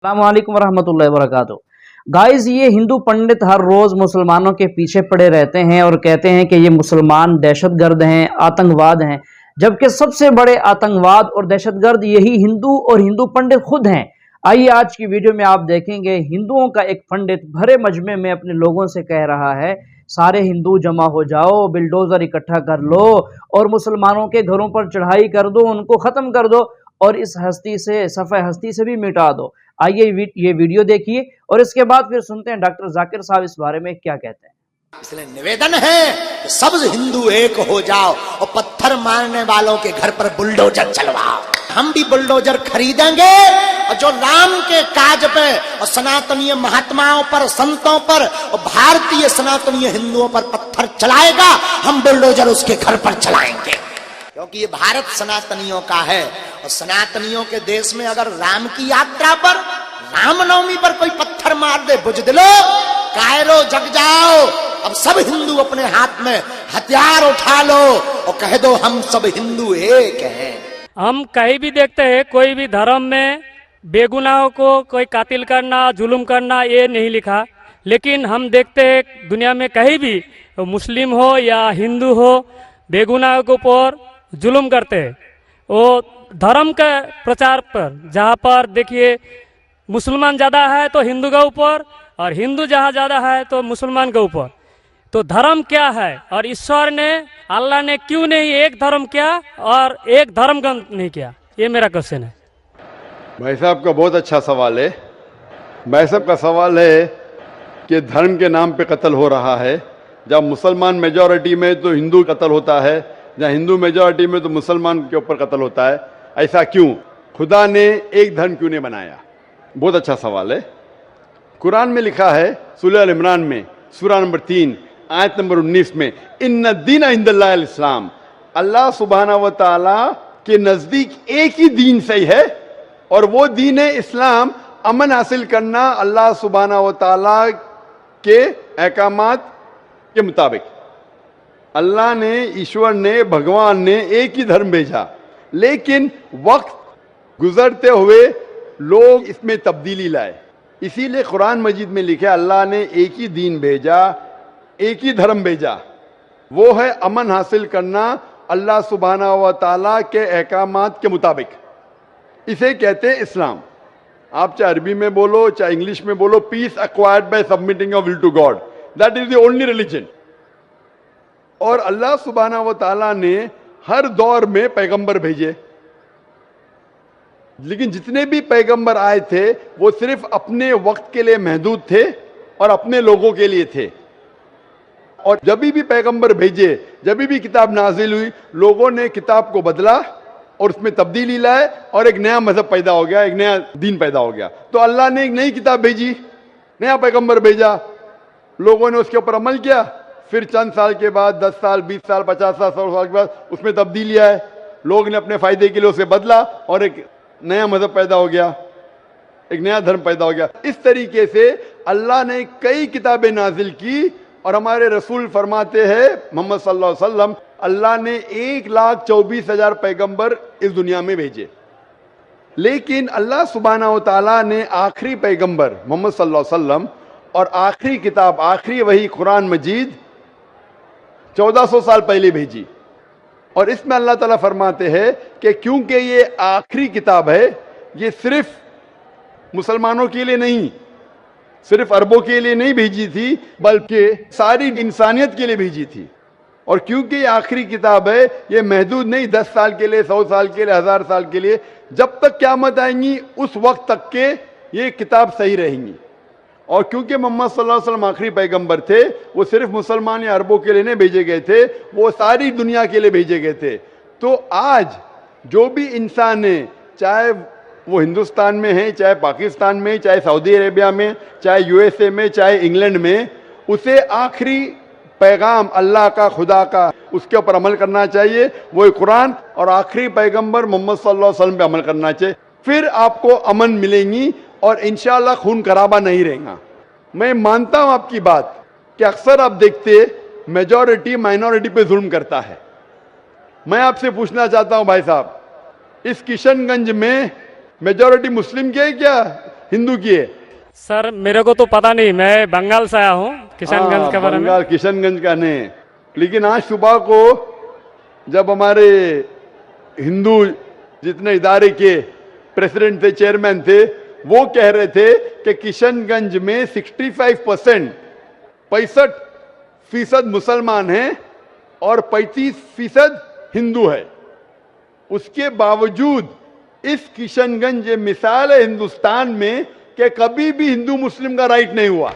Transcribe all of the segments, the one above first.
अस्सलामुअलैकुम वरहमतुल्लाहि वबरकातुहू। गाइस, ये हिंदू पंडित हर रोज मुसलमानों के पीछे पड़े रहते हैं और कहते हैं कि ये मुसलमान दहशतगर्द हैं, आतंकवाद हैं, जबकि सबसे बड़े आतंकवाद और दहशतगर्द यही हिंदू और हिंदू पंडित खुद हैं। आइए आज की वीडियो में आप देखेंगे हिंदुओं का एक पंडित भरे मजमे में अपने लोगों से कह रहा है, सारे हिंदू जमा हो जाओ, बिल्डोजर इकट्ठा कर लो और मुसलमानों के घरों पर चढ़ाई कर दो, उनको खत्म कर दो और इस हस्ती से, सफ़े हस्ती से भी मिटा दो। आइए ये वीडियो देखिए और इसके बाद फिर सुनते हैं डॉक्टर जाकिर साहब इस बारे में क्या कहते हैं। इसलिए निवेदन है कि सब हिंदू एक हो जाओ और पत्थर मारने वालों के घर पर बुलडोजर चलवाओ। हम भी बुलडोजर खरीदेंगे और जो राम के काज पे और सनातनीय महात्माओं पर, संतों पर और भारतीय सनातनीय हिंदुओं पर पत्थर चलाएगा, हम बुलडोजर उसके घर पर चलाएंगे, क्योंकि ये भारत सनातनियों का है। और सनातनियों के देश में अगर राम की यात्रा पर, रामनवमी पर कोई पत्थर मार दे, बुजदिलो कायरो जग जाओ, अब सब हिंदू अपने हाथ में हथियार उठा लो और कह दो हम सब हिंदू एक हैं। हम कहीं भी देखते हैं कोई भी धर्म में बेगुनाहों को कोई कातिल करना, जुल्म करना, ये नहीं लिखा। लेकिन हम देखते हैं दुनिया में कहीं भी मुस्लिम हो या हिंदू हो, बेगुनाहों के ऊपर जुल्म करते हैं। वो धर्म के प्रचार पर, जहाँ पर देखिए मुसलमान ज़्यादा है तो हिंदू के ऊपर, और हिंदू जहाँ ज़्यादा है तो मुसलमान के ऊपर। तो धर्म क्या है और ईश्वर ने, अल्लाह ने क्यों नहीं एक धर्म किया और एक धर्म का नहीं किया? ये मेरा क्वेश्चन है। भाई साहब का बहुत अच्छा सवाल है। भाई साहब का सवाल है कि धर्म के नाम पे कत्ल हो रहा है। जब मुसलमान मेजॉरिटी में तो हिंदू कत्ल होता है, जहाँ हिंदू मेजॉरिटी में तो मुसलमान के ऊपर कत्ल होता है। ऐसा क्यों? खुदा ने एक धर्म क्यों नहीं बनाया? बहुत अच्छा सवाल है। कुरान में लिखा है सूरह अल इमरान में, सूरा नंबर 3 आयत नंबर 19 में, इन्ना दीन इंदल्लाहिल इस्लाम, अल्लाह सुब्हाना व तआला के नजदीक एक ही दीन सही है और वो दीन है इस्लाम। अमन हासिल करना अल्लाह सुब्हाना व तआला के अहकामात के मुताबिक। अल्लाह ने, ईश्वर ने, भगवान ने एक ही धर्म भेजा, लेकिन वक्त गुजरते हुए लोग इसमें तब्दीली लाए। इसीलिए कुरान मजीद में लिखा अल्लाह ने एक ही दीन भेजा, एक ही धर्म भेजा, वो है अमन हासिल करना अल्लाह सुब्हाना व तआला के अहकामात के मुताबिक। इसे कहते हैं इस्लाम। आप चाहे अरबी में बोलो, चाहे इंग्लिश में बोलो, peace acquired by submitting your will to God, that is the only religion. और अल्लाह सुब्हाना व तआला ने हर दौर में पैगंबर भेजे, लेकिन जितने भी पैगंबर आए थे वो सिर्फ अपने वक्त के लिए महदूद थे और अपने लोगों के लिए थे। और जब भी पैगंबर भेजे, जब भी किताब नाजिल हुई, लोगों ने किताब को बदला और उसमें तब्दीली लाए और एक नया मजहब पैदा हो गया, एक नया दीन पैदा हो गया। तो अल्लाह ने एक नई किताब भेजी, नया पैगंबर भेजा, लोगों ने उसके ऊपर अमल किया। फिर चंद साल के बाद, 10 साल, 20 साल, 50 साल, 100 साल के बाद उसमें तब्दीली आए, लोग ने अपने फायदे के लिए उसे बदला और एक नया मजहब पैदा हो गया, एक नया धर्म पैदा हो गया। इस तरीके से अल्लाह ने कई किताबें नाजिल की और हमारे रसूल फरमाते हैं मोहम्मद सल्लल्लाहु अलैहि वसल्लम, अल्लाह ने 1,24,000 पैगंबर इस दुनिया में भेजे। लेकिन अल्लाह सुब्हाना व तआला ने आखिरी पैगंबर मोहम्मद सल्लल्लाहु अलैहि वसल्लम और आखिरी किताब, आखिरी वही कुरान मजीद 1400 साल पहले भेजी। और इसमें अल्लाह ताला फरमाते हैं कि क्योंकि ये आखिरी किताब है, ये सिर्फ मुसलमानों के लिए नहीं, सिर्फ अरबों के लिए नहीं भेजी थी, बल्कि सारी इंसानियत के लिए भेजी थी। और क्योंकि ये आखिरी किताब है, ये महदूद नहीं 10 साल के लिए, 100 साल के लिए, 1000 साल के लिए, जब तक क़यामत आएंगी उस वक्त तक के ये किताब सही रहेंगी। और क्योंकि मोहम्मद सल्लल्लाहु अलैहि वसल्लम आखिरी पैगंबर थे, वो सिर्फ मुसलमान या अरबों के लिए नहीं भेजे गए थे, वो सारी दुनिया के लिए भेजे गए थे। तो आज जो भी इंसान है, चाहे वो हिंदुस्तान में है, चाहे पाकिस्तान में, चाहे सऊदी अरेबिया में, चाहे यूएसए में, चाहे इंग्लैंड में, उसे आखिरी पैगाम अल्लाह का, खुदा का, उसके ऊपर अमल करना चाहिए, वो कुरान और आखिरी पैगंबर मोहम्मद सल्लल्लाहु अलैहि वसल्लम पे अमल करना चाहिए। फिर आपको अमन मिलेंगी और इंशाअल्लाह खून खराबा नहीं रहेगा। मैं मानता हूं आपकी बात कि अक्सर आप देखते मेजॉरिटी माइनॉरिटी पे जुल्म करता है। मैं आपसे पूछना चाहता हूं भाई साहब, इस किशनगंज में मेजॉरिटी मुस्लिम की है क्या हिंदू की है? सर मेरे को तो पता नहीं, मैं बंगाल से आया हूँ, किशनगंज के बारे में। बंगाल किशनगंज का नहीं, लेकिन आज सुबह को जब हमारे हिंदू जितने इदारे के प्रेसिडेंट थे, चेयरमैन थे, वो कह रहे थे कि किशनगंज में 65% मुसलमान हैं और 35% हिंदू है। उसके बावजूद इस किशनगंज ये मिसाल है हिंदुस्तान में कि कभी भी हिंदू मुस्लिम का राइट नहीं हुआ।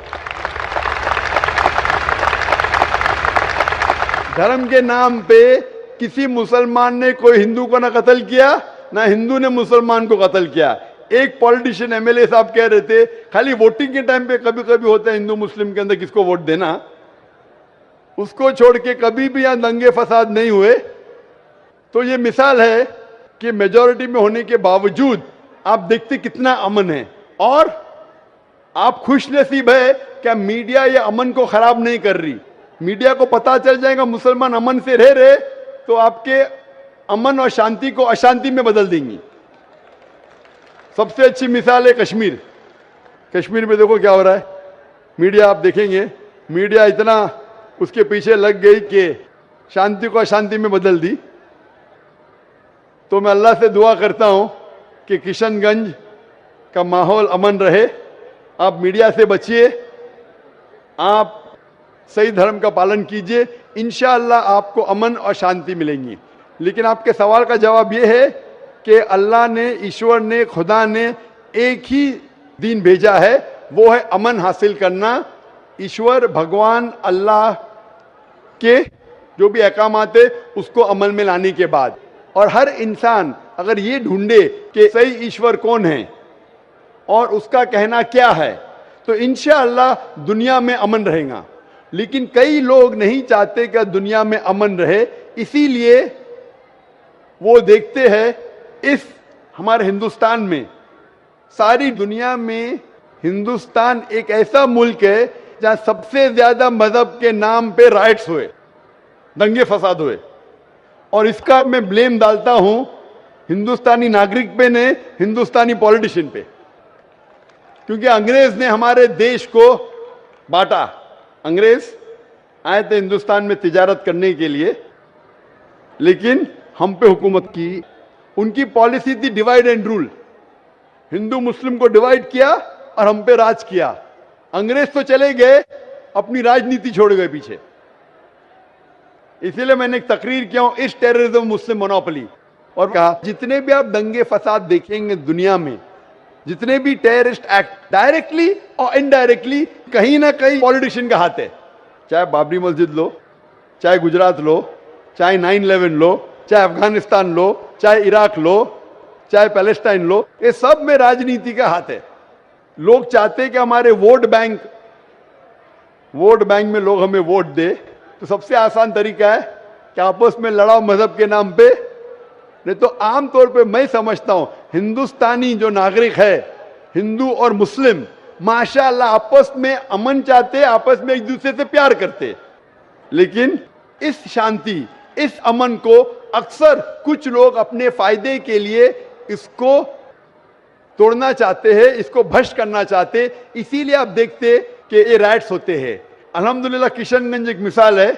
धर्म के नाम पे किसी मुसलमान ने कोई हिंदू को ना कत्ल किया, ना हिंदू ने मुसलमान को कत्ल किया। एक पॉलिटिशियन एमएलए साहब कह रहे थे खाली वोटिंग के टाइम पे कभी कभी होता है हिंदू मुस्लिम के अंदर किसको वोट देना, उसको छोड़ के कभी भी यहां दंगे फसाद नहीं हुए। तो ये मिसाल है कि मेजॉरिटी में होने के बावजूद आप देखते कितना अमन है। और आप खुशनसीब है क्या मीडिया ये अमन को खराब नहीं कर रही। मीडिया को पता चल जाएगा मुसलमान अमन से रह रहे तो आपके अमन और शांति को अशांति में बदल देंगी। सबसे अच्छी मिसाल है कश्मीर। कश्मीर में देखो क्या हो रहा है। मीडिया आप देखेंगे, मीडिया इतना उसके पीछे लग गई कि शांति को अशांति में बदल दी। तो मैं अल्लाह से दुआ करता हूं कि किशनगंज का माहौल अमन रहे। आप मीडिया से बचिए, आप सही धर्म का पालन कीजिए, इंशाअल्लाह आपको अमन और शांति मिलेंगी। लेकिन आपके सवाल का जवाब यह है कि अल्लाह ने, ईश्वर ने, खुदा ने एक ही दीन भेजा है, वो है अमन हासिल करना। ईश्वर भगवान अल्लाह के जो भी अहकामात है उसको अमल में लाने के बाद, और हर इंसान अगर ये ढूंढे कि सही ईश्वर कौन है और उसका कहना क्या है, तो इंशाअल्लाह दुनिया में अमन रहेगा। लेकिन कई लोग नहीं चाहते कि दुनिया में अमन रहे, इसीलिए वो देखते हैं इस हमारे हिंदुस्तान में, सारी दुनिया में हिंदुस्तान एक ऐसा मुल्क है जहां सबसे ज्यादा मजहब के नाम पे राइट्स हुए, दंगे फसाद हुए। और इसका मैं ब्लेम डालता हूं हिंदुस्तानी नागरिक पे ने, हिंदुस्तानी पॉलिटिशियन पे, क्योंकि अंग्रेज ने हमारे देश को बांटा। अंग्रेज आए थे हिंदुस्तान में तिजारत करने के लिए, लेकिन हम पे हुकूमत की। उनकी पॉलिसी थी डिवाइड एंड रूल, हिंदू मुस्लिम को डिवाइड किया और हम पे राज किया। अंग्रेज तो चले गए, अपनी राजनीति छोड़ गए पीछे। इसीलिए मैंने एक तकरीर किया हूं, इस टेररिज्म मुस्लिम मोनोपोली, और कहा जितने भी आप दंगे फसाद देखेंगे दुनिया में, जितने भी टेररिस्ट एक्ट डायरेक्टली और इनडायरेक्टली कहीं ना कहीं पॉलिटिशियन का हाथ है। चाहे बाबरी मस्जिद लो, चाहे गुजरात लो, चाहे 9/11 लो, चाहे अफगानिस्तान लो, चाहे इराक लो, चाहे पैलेस्टाइन लो, ये सब में राजनीति का हाथ है। लोग चाहते हैं कि हमारे वोट बैंक में लोग हमें वोट दे, तो सबसे आसान तरीका है कि आपस में लड़ाओ मजहब के नाम पे। नहीं तो आमतौर पे मैं समझता हूं हिंदुस्तानी जो नागरिक है, हिंदू और मुस्लिम, माशाअल्लाह आपस में अमन चाहते, आपस में एक दूसरे से प्यार करते। लेकिन इस शांति, इस अमन को अक्सर कुछ लोग अपने फायदे के लिए इसको तोड़ना चाहते हैं, इसको भ्रष्ट करना चाहते। इसीलिए आप देखते कि ये राइट्स होते हैं। अल्हम्दुलिल्लाह किशनगंज एक मिसाल है,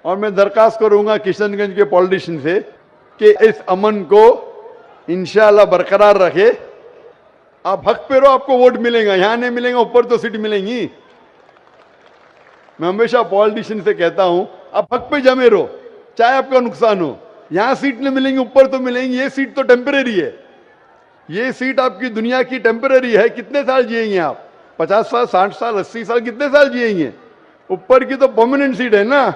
और मैं दरखास्त करूंगा किशनगंज के पॉलिटिशियन से कि इस अमन को इंशाअल्लाह बरकरार रखे। आप हक पे रहो, आपको वोट मिलेगा। यहां नहीं मिलेगा, ऊपर तो सीट मिलेंगी। मैं हमेशा पॉलिटिशियन से कहता हूं आप हक पे जमे रहो, चाहे आपका नुकसान हो। यहां सीट नहीं मिलेंगी, ऊपर तो मिलेंगी। ये सीट तो टेम्परेरी है, ये सीट आपकी दुनिया की टेम्परेरी है। कितने साल जिएंगे आप? 50 साल, 60 साल, 80 साल, कितने साल जिएंगे? ऊपर की तो परमानेंट सीट है ना।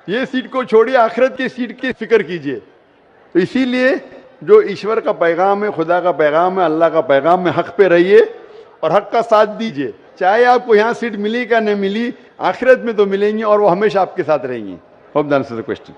ये सीट को छोड़िए, आखिरत की सीट की फिक्र कीजिए। तो इसीलिए जो ईश्वर का पैगाम है, खुदा का पैगाम है, अल्लाह का पैगाम है, हक पे रहिए और हक का साथ दीजिए। चाहे आपको यहाँ सीट मिली का नहीं मिली, आखिरत में तो मिलेंगी और वो हमेशा आपके साथ रहेंगी। Hope that answers the question.